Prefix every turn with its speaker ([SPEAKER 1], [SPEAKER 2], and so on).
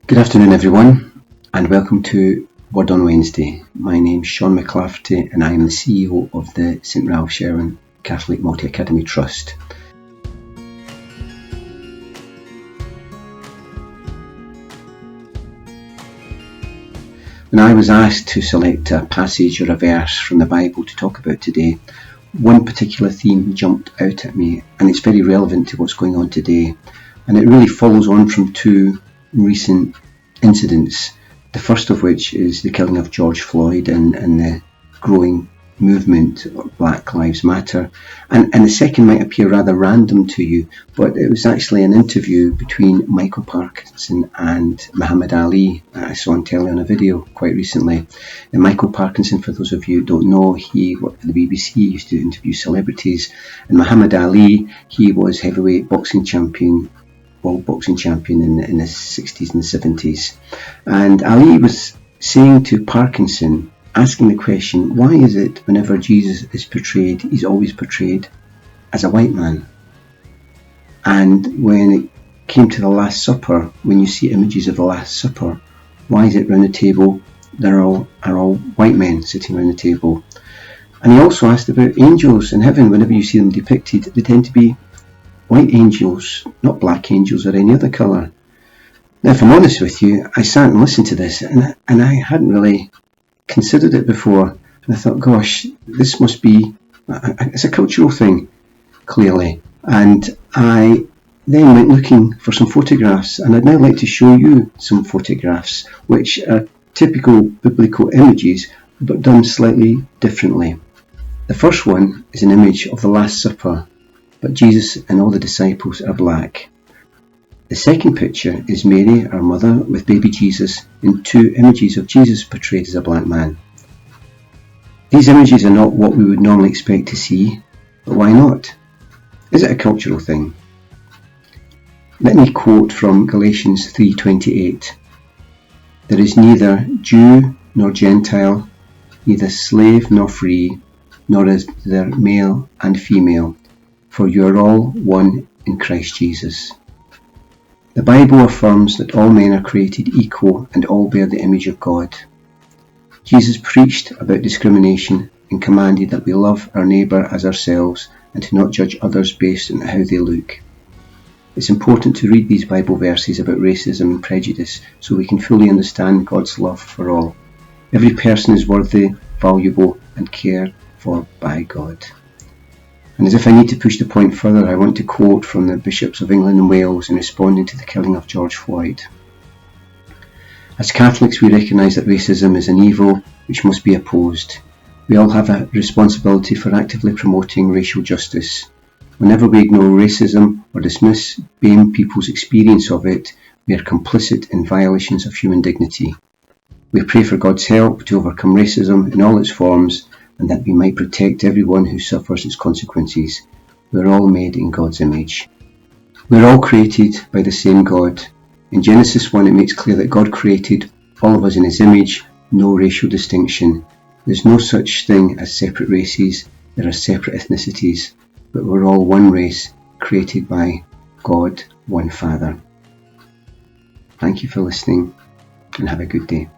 [SPEAKER 1] Good afternoon everyone, and welcome to Word on Wednesday. My name's Sean McClafferty and I am the CEO of the St Ralph Sherwin Catholic Multi-Academy Trust. When I was asked to select a passage or a verse from the Bible to talk about today, one particular theme jumped out at me, and it's very relevant to what's going on today, and it really follows on from two recent incidents, the first of which is the killing of George Floyd and the growing movement of Black Lives Matter, and the second might appear rather random to you, but it was actually an interview between Michael Parkinson and Muhammad Ali I saw on telly on a video quite recently. And Michael Parkinson, for those of you who don't know, he worked for the BBC, used to interview celebrities, and Muhammad Ali, he was heavyweight boxing champion, world boxing champion in the 60s and 70s. And Ali was saying to Parkinson, asking the question, why is it whenever Jesus is portrayed, he's always portrayed as a white man? And when it came to the Last Supper, when you see images of the Last Supper, why is it round the table are all white men sitting around the table? And he also asked about angels in heaven. Whenever you see them depicted, they tend to be white angels, not black angels or any other colour. Now, if I'm honest with you, I sat and listened to this and I hadn't really considered it before. And I thought, gosh, this must be, it's a cultural thing, clearly. And I then went looking for some photographs, and I'd now like to show you some photographs which are typical biblical images but done slightly differently. The first one is an image of the Last Supper, but Jesus and all the disciples are black. The second picture is Mary, our mother, with baby Jesus, and two images of Jesus portrayed as a black man. These images are not what we would normally expect to see, but why not? Is it a cultural thing? Let me quote from Galatians 3:28. There is neither Jew nor Gentile, neither slave nor free, nor is there male and female, for you are all one in Christ Jesus. The Bible affirms that all men are created equal and all bear the image of God. Jesus preached about discrimination and commanded that we love our neighbour as ourselves and to not judge others based on how they look. It's important to read these Bible verses about racism and prejudice so we can fully understand God's love for all. Every person is worthy, valuable and cared for by God. And as if I need to push the point further, I want to quote from the Bishops of England and Wales in responding to the killing of George Floyd. As Catholics, we recognise that racism is an evil which must be opposed. We all have a responsibility for actively promoting racial justice. Whenever we ignore racism or dismiss BAME people's experience of it, we are complicit in violations of human dignity. We pray for God's help to overcome racism in all its forms, and that we might protect everyone who suffers its consequences. We are all made in God's image. We are all created by the same God. In Genesis 1 it makes clear that God created all of us in his image, no racial distinction. There's no such thing as separate races, there are separate ethnicities, but we're all one race, created by God, one Father. Thank you for listening, and have a good day.